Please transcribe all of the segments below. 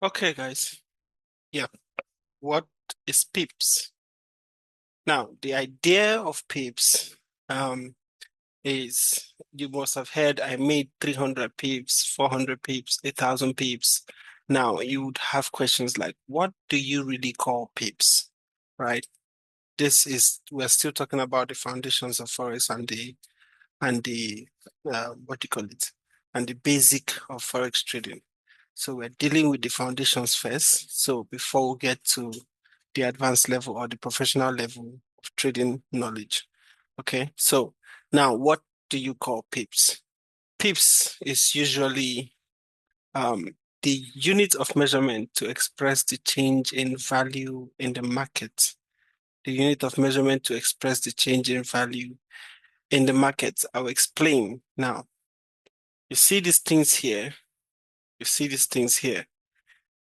Okay, guys. Yeah. What is pips? Now, the idea of pips is you must have heard I made 300 pips, 400 pips, 1,000 pips. Now, you would have questions like, what do you really call pips? Right? We're still talking about the foundations of Forex and the what do you call it? And the basic of Forex trading. So we're dealing with the foundations first. So before we get to the advanced level or the professional level of trading knowledge. Okay. So now what do you call pips? Pips is usually um, the unit of measurement to express the change in value in the market. The unit of measurement to express the change in value in the market. I'll explain now. You see these things here. You see these things here.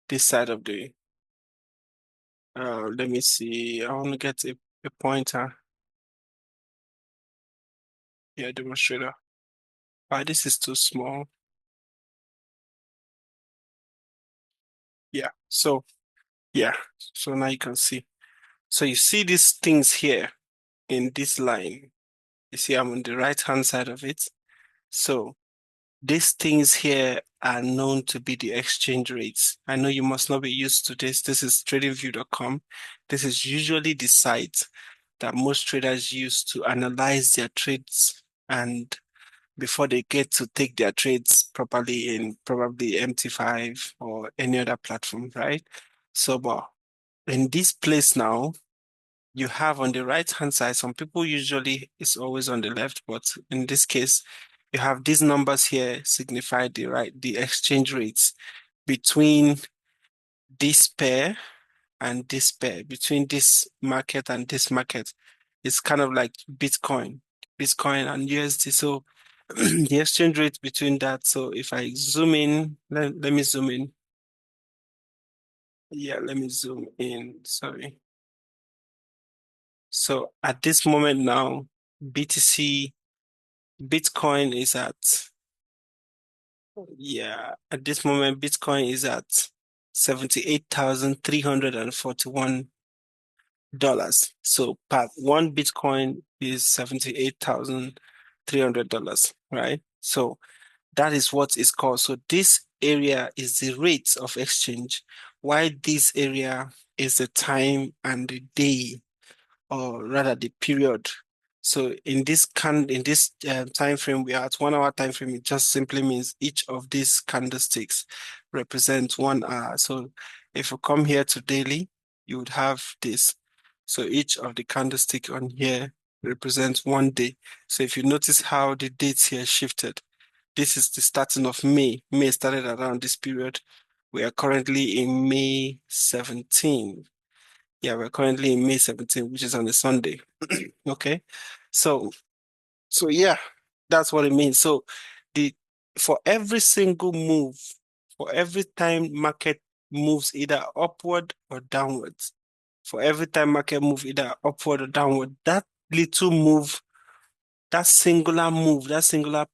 This side of the let me see. I want to get a pointer. Yeah, demonstrator. This is too small. Yeah. So yeah. So now you can see. So you see these things here in this line. You see, I'm on the right hand side of it. So these things here are known to be the exchange rates. I know you must not be used to this. This is tradingview.com. This is usually the site that most traders use to analyze their trades and before they get to take their trades properly in probably MT5 or any other platform, right? So, but in this place now, you have on the right hand side, some people usually it's always on the left, but in this case, you have these numbers here signify the exchange rates between this pair and this pair, between this market and this market. It's kind of like Bitcoin and USD. So the exchange rate between that. So if I zoom in, let me zoom in. Yeah, let me zoom in. Sorry. So at this moment now, BTC, Bitcoin is at, yeah, at this moment, Bitcoin is at $78,341. So per one Bitcoin is $78,300, right? So that is what is called. So this area is the rate of exchange, while this area is the time and the day, or rather the period. So in this time frame, we are at 1 hour time frame. It just simply means each of these candlesticks represents 1 hour. So if you come here to daily, you would have this. So each of the candlestick on here represents 1 day. So if you notice how the dates here shifted, this is the starting of May. May started around this period. We are currently in May 17. Yeah, we're currently in May 17, which is on a Sunday. Okay. So so yeah, that's what it means. So the for every single move, for every time market moves either upward or downwards, for every time market move either upward or downward, that little move, that singular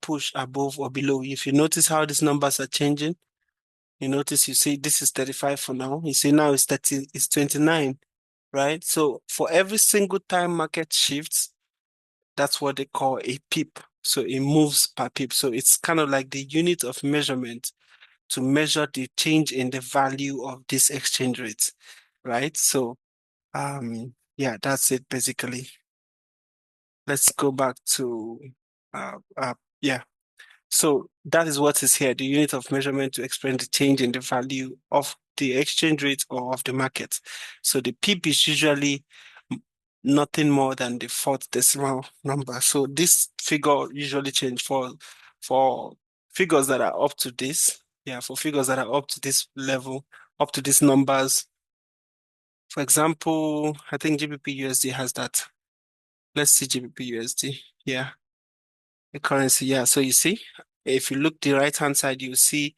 push above or below, if you notice how these numbers are changing, you notice you see this is 35 for now. You see now it's 30, it's 29, right? So for every single time market shifts, that's what they call a pip. So it moves per pip. So it's kind of like the unit of measurement to measure the change in the value of this exchange rate, right? So yeah, that's it basically. Let's go back to yeah. So that is what is here, the unit of measurement to explain the change in the value of the exchange rate or of the market. So the pip is usually nothing more than the fourth decimal number. So this figure usually change for figures that are up to this. Yeah, for figures that are up to this level, up to these numbers. For example, I think GBP USD has that. Let's see GBP USD. Yeah, the currency. Yeah, so you see, if you look the right hand side, you see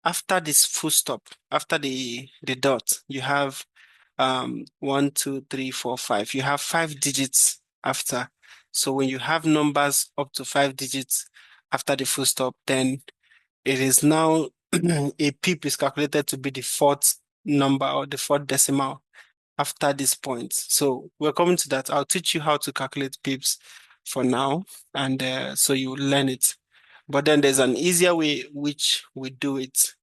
after this full stop, after the dot, you have 1, 2, 3, 4, 5. You have 5 digits after. So when you have numbers up to 5 digits after the full stop, then it is now a pip is calculated to be the fourth number or the fourth decimal after this point. So we're coming to that. I'll teach you how to calculate pips for now, and so you learn it. But then there's an easier way which we do it,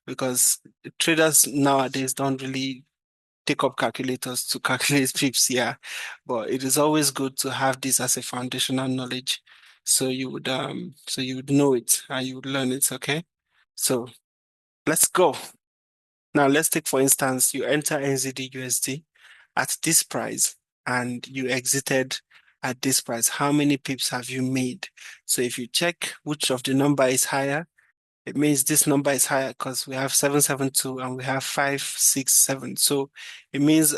because traders nowadays don't really take up calculators to calculate pips, yeah. But it is always good to have this as a foundational knowledge. So you would know it and you would learn it, okay? So let's go. Now let's take, for instance, you enter NZD USD at this price and you exited at this price. How many pips have you made? So if you check which of the number is higher, it means this number is higher because we have 772 and we have 567. So it means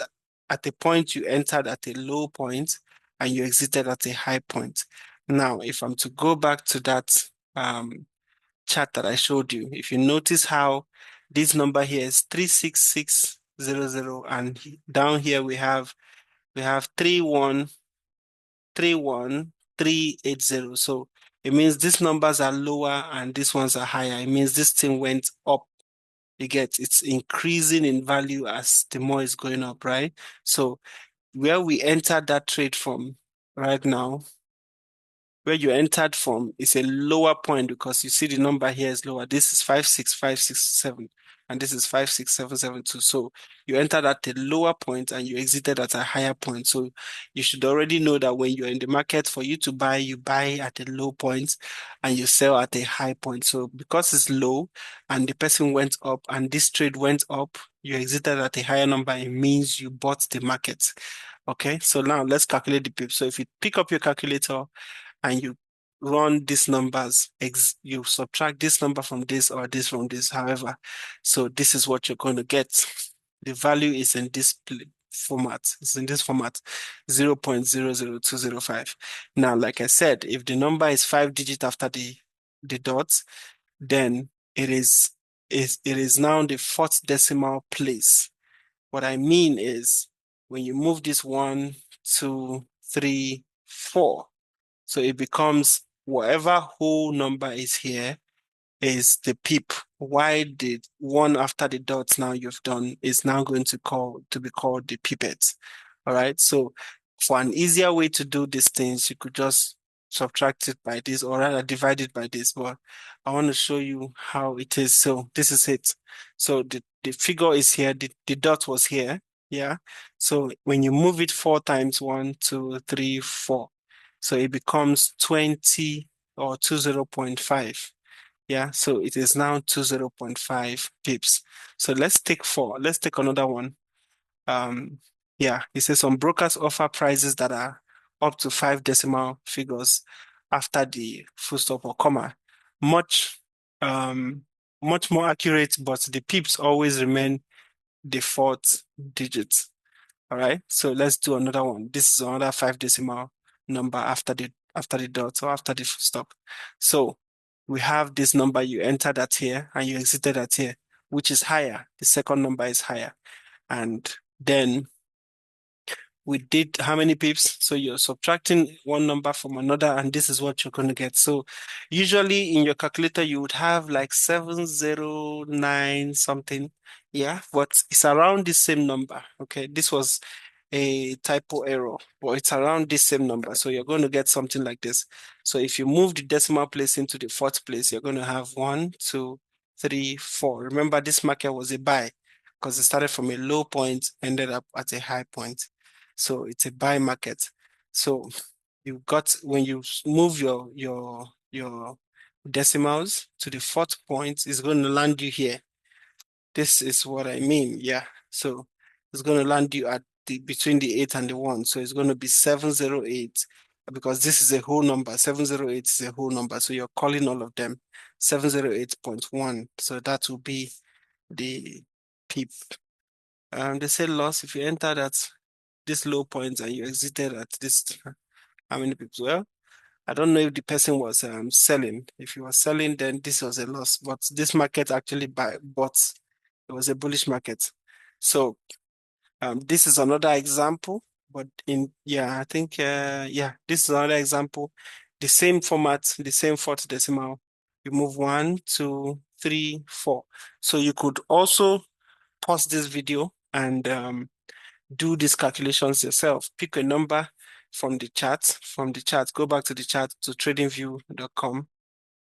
at the point you entered at a low point and you exited at a high point. Now, if I'm to go back to that chart that I showed you, if you notice how this number here is 36600, and down here we have 31380. So it means these numbers are lower and these ones are higher. It means this thing went up. You get, it's increasing in value as the more is going up, right? So where we entered that trade from right now, where you entered from is a lower point, because you see the number here is lower. This is 56567 and this is 56772. So you entered at a lower point and you exited at a higher point. So you should already know that when you're in the market, for you to buy, you buy at a low point and you sell at a high point. So because it's low and the person went up and this trade went up, you exited at a higher number, it means you bought the market. Okay, so now let's calculate the pips. So if you pick up your calculator and you run these numbers, you subtract this number from this or this from this, however. So this is what you're going to get. The value is in this format. It's in this format, 0.00205. Now, like I said, if the number is 5 digits after the dots, then it is now the fourth decimal place. What I mean is when you move this 1, 2, 3, 4, so it becomes whatever whole number is here is the pip. Why the one after the dots now you've done is now going to be called the pipette. All right. So for an easier way to do these things, you could just subtract it by this, or rather divide it by this. But I want to show you how it is. So this is it. So the figure is here, the dot was here. Yeah. So when you move it 4 times, 1, 2, 3, 4. So it becomes 20 or 20.5. Yeah, so it is now 20.5 pips. So let's take 4. Let's take another one. Yeah, it says some brokers offer prices that are up to 5 decimal figures after the full stop or comma. Much, um, much more accurate, but the pips always remain the fourth digit. All right, so let's do another one. This is another 5 decimal number after the dot or after the full stop. So we have this number, you entered at here and you exited at here, which is higher. The second number is higher. And then we did how many pips? So you're subtracting one number from another, and this is what you're going to get. So usually in your calculator, you would have like 709 something. Yeah, but it's around the same number. Okay, this was a typo error, but it's around this same number. So you're going to get something like this. So if you move the decimal place into the fourth place, you're going to have 1, 2, 3, 4. Remember, this market was a buy because it started from a low point, ended up at a high point. So it's a buy market. So you got, when you move your decimals to the fourth point, it's going to land you here. This is what I mean. Yeah. So it's going to land you at between the 8 and the 1. So it's going to be 708, because this is a whole number. 708 is a whole number. So you're calling all of them 708.1. So that will be the pip. They say loss if you entered at this low point and you exited at this. How many pips? Well, I don't know if the person was selling. If he was selling, then this was a loss. But this market actually bought. It was a bullish market. So this is another example. But I think this is another example. The same format, the same fourth decimal. You move 1, 2, 3, 4. So you could also pause this video and do these calculations yourself. Pick a number from the chart. Go back to the chart to tradingview.com.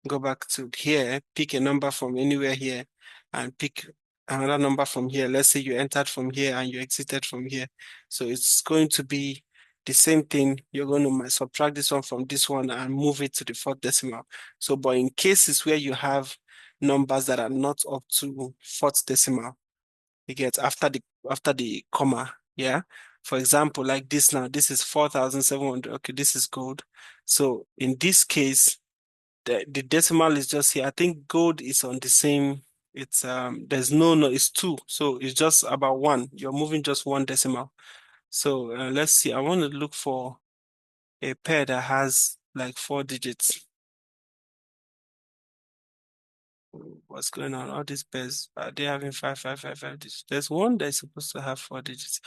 Go back to here, pick a number from anywhere here, and pick another number from here. Let's say you entered from here and you exited from here. So it's going to be the same thing. You're going to subtract this one from this one and move it to the fourth decimal. So, but in cases where you have numbers that are not up to fourth decimal, you get after the comma, yeah. For example, like this now, this is 4,700. Okay, this is gold. So in this case, the decimal is just here. I think gold is on the same. It's there's no, it's 2. So it's just about 1. You're moving just 1 decimal. So let's see. I want to look for a pair that has like 4 digits. What's going on? All these pairs, are they having 5 digits? There's one that's supposed to have 4 digits.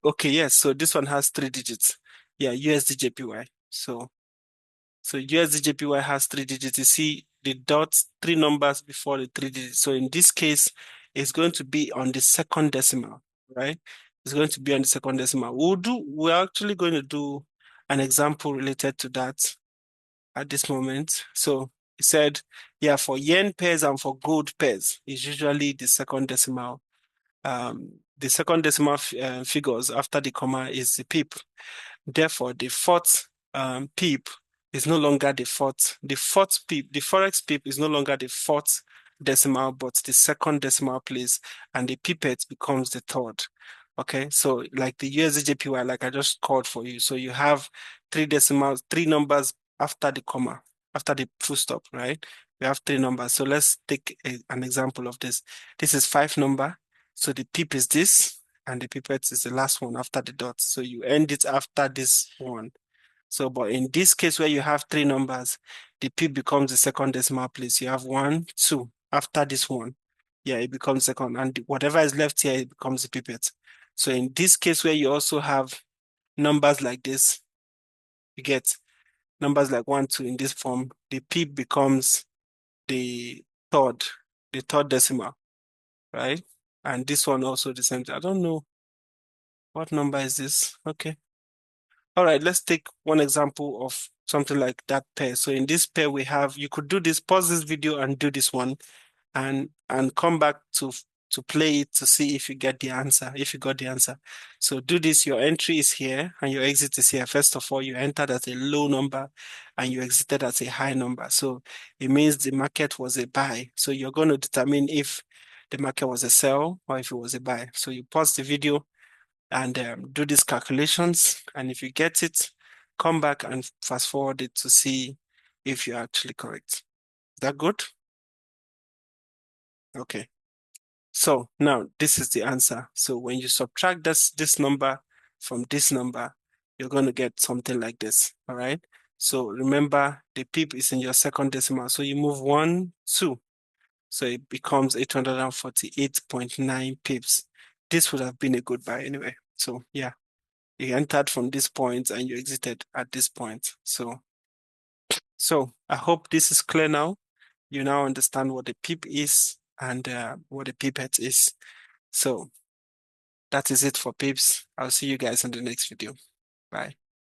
Okay, yes. So this one has 3 digits. Yeah, USD So USD has 3 digits. You see the dots, 3 numbers before the 3 digits. So in this case, it's going to be on the second decimal, right? It's going to be on the second decimal. We're actually going to do an example related to that at this moment. So he said, yeah, for yen pairs and for gold pairs, it's usually the second decimal. The second decimal figures after the comma is the pip. Therefore, the fourth pip is no longer the fourth. The fourth pip, the Forex pip is no longer the fourth decimal, but the second decimal place, and the pipette becomes the third. Okay, so like the USDJPY, like I just called for you. So you have 3 decimals, 3 numbers after the comma, after the full stop, right? We have 3 numbers. So let's take an example of this. This is 5 number. So the pip is this, and the pipette is the last one after the dot. So you end it after this one. So, but in this case where you have 3 numbers, the pip becomes the second decimal place. You have 1, 2 after this one. Yeah, it becomes second, and whatever is left here, it becomes the pipette. So in this case where you also have numbers like this, you get numbers like 1, 2 in this form, the pip becomes the third, the third decimal, right? And this one also the same. I don't know what number is this. Okay. All right, let's take one example of something like that pair. So in this pair we have, you could do this, pause this video and do this one and come back to play it to see if you get the answer, if you got the answer. So do this, your entry is here and your exit is here. First of all, you entered at a low number and you exited at a high number. So it means the market was a buy. So you're going to determine if the market was a sell or if it was a buy. So you pause the video and do these calculations. And if you get it, come back and fast forward it to see if you're actually correct. Is that good? Okay. So now this is the answer. So when you subtract this number from this number, you're going to get something like this. All right. So remember the pip is in your second decimal. So you move 1, 2. So it becomes 848.9 pips. This would have been a good buy anyway. So yeah. You entered from this point and you exited at this point. So I hope this is clear now. You now understand what the pip is and what the pipette is. So that is it for pips. I'll see you guys in the next video. Bye.